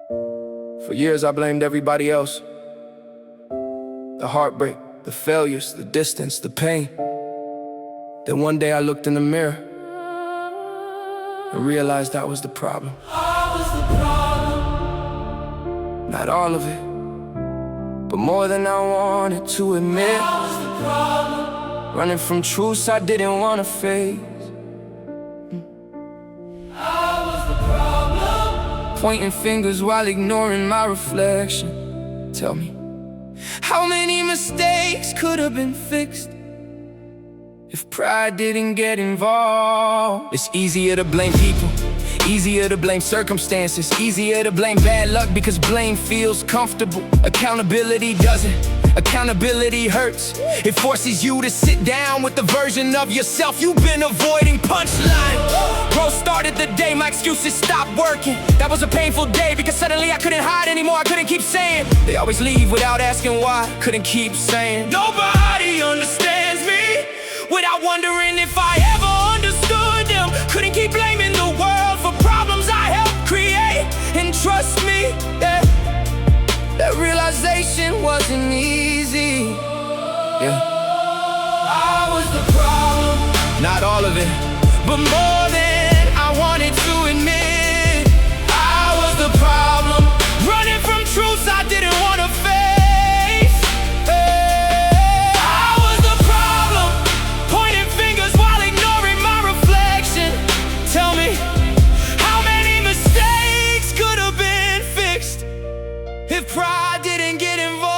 For years I blamed everybody else. The heartbreak, the failures, the distance, the pain. Then one day I looked in the mirror and realized I was the problem. I was the problem. Not all of it, but more than I wanted to admit. I was the problem. Running from truths I didn't want to face. I was the problem. Pointing fingers while ignoring my reflection. Tell me, how many mistakes could have been fixed if pride didn't get involved? It's easier to blame people, easier to blame circumstances, easier to blame bad luck because blame feels comfortable. Accountability doesn't. Accountability hurts. It forces you to sit down with the version of yourself you've been avoiding. Punchline. Bro started the day, my excuses stopped working. That was a painful day because suddenly I couldn't hide anymore. I couldn't keep saying they always leave without asking why. Couldn't keep saying nobody understands me without wondering if I ever understood them. Couldn't keep blaming the world for problems I helped create. And trust me, yeah, that realization wasn't easy. Yeah, I was the problem. not all of it, but more than I wanted to admit. I was the problem. Running from truths I didn't want to face. I was the problem. Pointing fingers while ignoring my reflection. Tell me, how many mistakes could have been fixed if pride didn't get involved?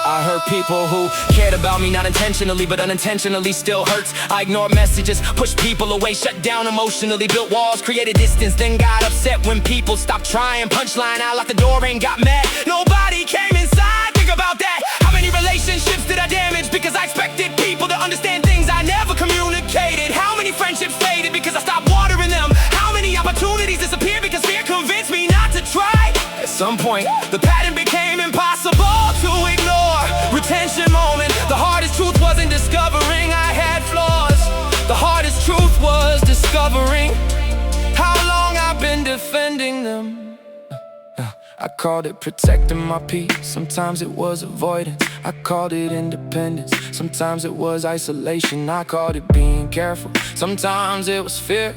I hurt people who cared about me, not intentionally, but unintentionally still hurts. I ignored messages, pushed people away, shut down emotionally, built walls, created distance, then got upset when people stopped trying. Punchline, I locked the door and got mad. Nobody came inside, think about that. How many relationships did I damage because I expected people to understand things I never communicated? How many friendships faded because I stopped watering them? How many opportunities disappeared because fear convinced me not to try? At some point, the pattern became impossible to ignore. Retention moment, the hardest truth wasn't discovering I had flaws. The hardest truth was discovering how long I've been defending them. I called it protecting my peace, sometimes it was avoidance. I called it independence, sometimes it was isolation. I called it being careful, sometimes it was fear.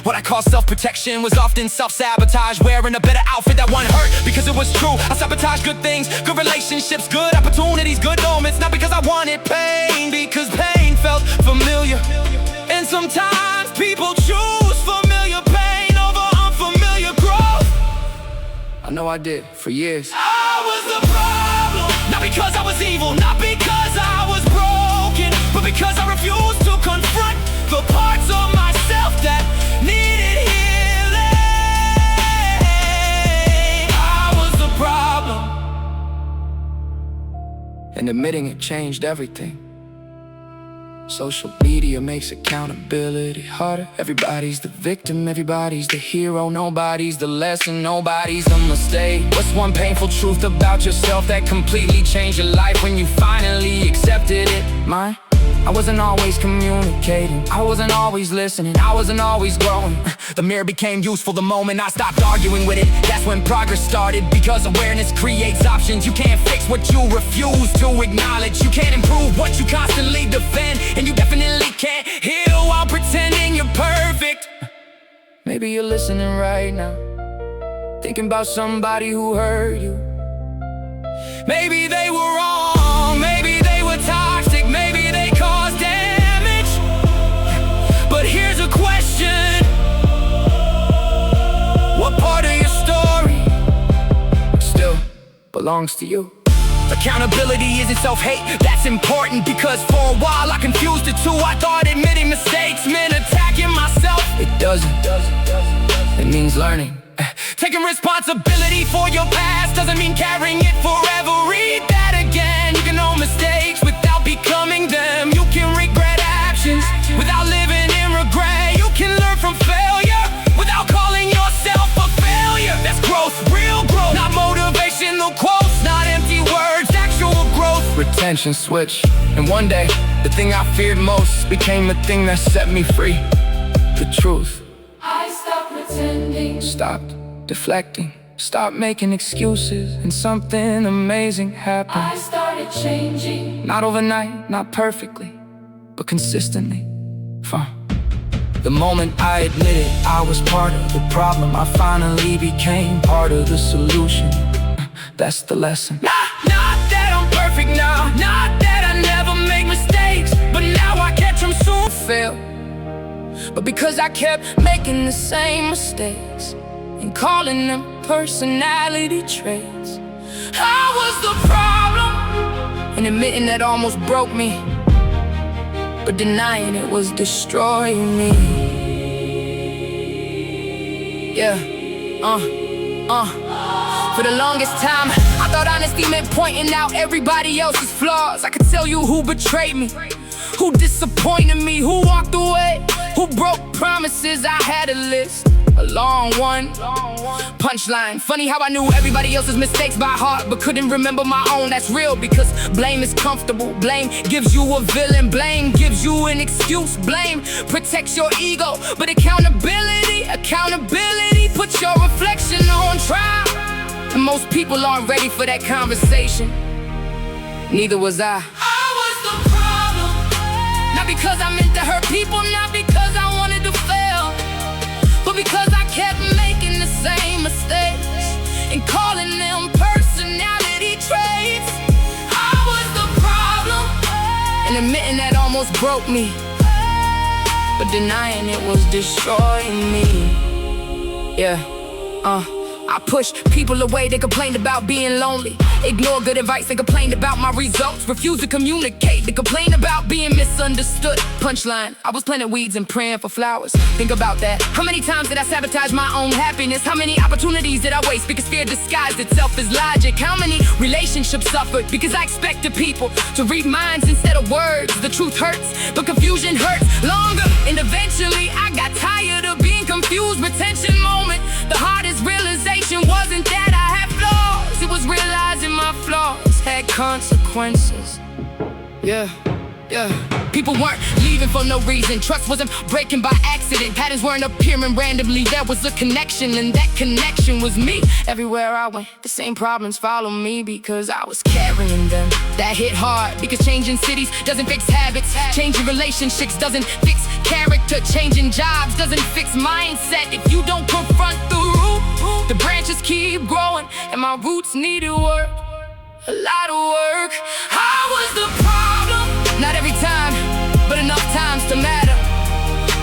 What I call self-protection was often self-sabotage. Wearing a better outfit that one hurt because it was true. I sabotaged good things, good relationships, good opportunities, good moments. Not because I wanted pain, because pain felt familiar. And sometimes people choose familiar pain over unfamiliar growth. I know I did, for years. I was the problem. Not because I was evil, not because I was broken, but because I refused to confront the parts of myself that needed healing. I was the problem. And admitting it changed everything. Social media makes accountability harder. Everybody's the victim, everybody's the hero. Nobody's the lesson, nobody's the mistake. What's one painful truth about yourself that completely changed your life when you finally accepted it? Mine? I wasn't always communicating, I wasn't always listening, I wasn't always growing. The mirror became useful the moment I stopped arguing with it. That's when progress started, because awareness creates options. You can't fix what you refuse to acknowledge. You can't improve what you constantly defend. And you definitely can't heal while pretending you're perfect. Maybe you're listening right now, thinking about somebody who hurt you. Maybe they were wrong, maybe they were toxic, maybe they caused damage. But here's a question: what part of your story still belongs to you? Accountability isn't self-hate, that's important, because for a while I confused the two. I thought admitting mistakes meant attacking myself. It doesn't. It means learning. Taking responsibility for your past doesn't mean carrying it forever. Read that again. You can own mistakes without becoming them. You can regret actions without living in regret. You can learn from failure without calling yourself a failure. That's growth, real growth, not motivational quotes, not empty words, actual growth. Retention switch, and one day the thing I feared most became the thing that set me free. The truth. I stopped pretending. Stopped deflecting. Stop making excuses, and something amazing happened. I started changing. Not overnight, not perfectly, but consistently. The moment I admitted I was part of the problem, I finally became part of the solution. That's the lesson. Not that I'm perfect now, not that I never make mistakes, but now I catch them soon. Fail, but because I kept making the same mistakes and calling them personality traits. I was the problem, and admitting that almost broke me, but denying it was destroying me. For the longest time, I thought honesty meant pointing out everybody else's flaws. I could tell you who betrayed me, who disappointed me, who walked away, who broke promises. I had a list, a long one. Punchline, funny how I knew everybody else's mistakes by heart, but couldn't remember my own. That's real, because blame is comfortable. Blame gives you a villain. Blame gives you an excuse. Blame protects your ego, but accountability puts your reflection on trial. And most people aren't ready for that conversation. Neither was I. I was the problem. Not because I meant to hurt people, not because I wanted to fail, but because I kept making the same mistakes and calling them personality traits. I was the problem, and admitting that almost broke me, but denying it was destroying me. I pushed people away, they complained about being lonely. Ignore good advice, they complained about my results. Refused to communicate, they complained about being misunderstood. Punchline, I was planting weeds and praying for flowers. Think about that. How many times did I sabotage my own happiness? How many opportunities did I waste because fear disguised itself as logic? How many relationships suffered because I expected people to read minds instead of words? The truth hurts, but confusion hurts longer. And eventually I got tired of being confused. Retention moment, the hardest realization wasn't that I had flaws, it was realizing my flaws had consequences. People weren't leaving for no reason. Trust wasn't breaking by accident. Patterns weren't appearing randomly. There was a connection, and that connection was me. Everywhere I went, the same problems followed me because I was carrying them. That hit hard, because changing cities doesn't fix habits. Changing relationships doesn't fix character. Changing jobs doesn't fix mindset. If you don't confront the root, the branches keep growing, and my roots needed work, a lot of work. I was the problem, not every time, but enough times to matter.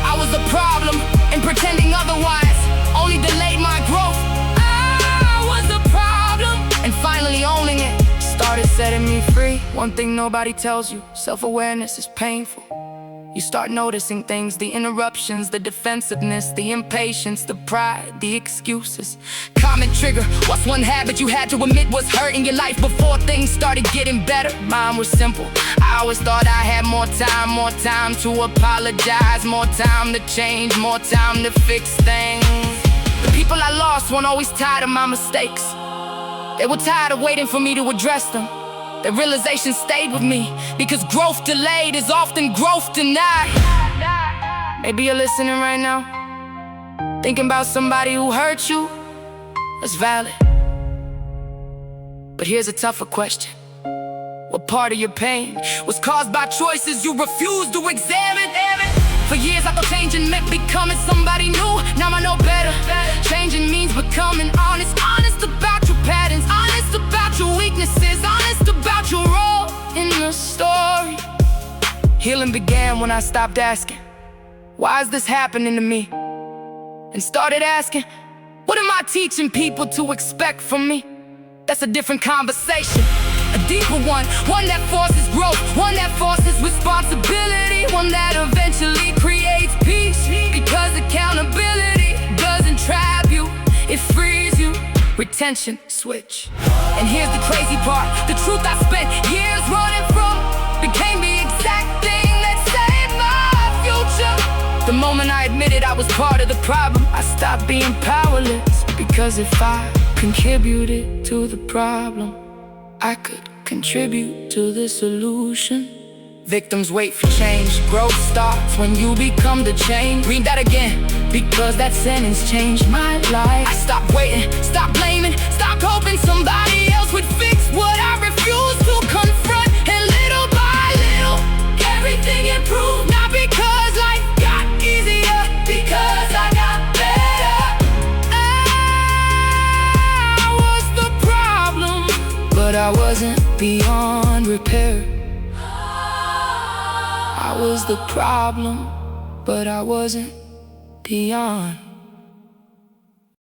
I was the problem, and pretending otherwise only delayed my growth. I was the problem, and finally owning it started setting me free. One thing nobody tells you, self-awareness is painful. You start noticing things, the interruptions, the defensiveness, the impatience, the pride, the excuses. Common trigger, what's one habit you had to admit was hurting your life before things started getting better? Mine was simple. I always thought I had more time to apologize, more time to change, more time to fix things. The people I lost weren't always tired of my mistakes. They were tired of waiting for me to address them. The realization stayed with me, because growth delayed is often growth denied. Maybe you're listening right now, thinking about somebody who hurt you. That's valid. But here's a tougher question. What part of your pain was caused by choices you refused to examine? For years I thought changing meant becoming somebody new. Now I know better. Changing means becoming honest. Honest about your patterns, honest about your weaknesses, honest about your role in the story. Healing began when I stopped asking, why is this happening to me? And started asking, what am I teaching people to expect from me? That's a different conversation, a deeper one that forces growth, one that forces responsibility, one that eventually creates peace. Because accountability doesn't trap you, it frees you. Retention, switch. And here's the crazy part, the truth I spent years running from became the exact thing that saved my future. The moment I admitted I was part of the problem, I stopped being powerless. Because if I contributed to the problem, I could contribute to the solution. Victims wait for change, growth starts when you become the change. Read that again. because that sentence changed my life. I stopped waiting, stopped blaming, stopped hoping somebody else would fix what I refused to confront. And little by little, everything improved. Not because life got easier, because I got better. I was the problem, but I wasn't beyond repair. I was the problem, but I wasn't beyond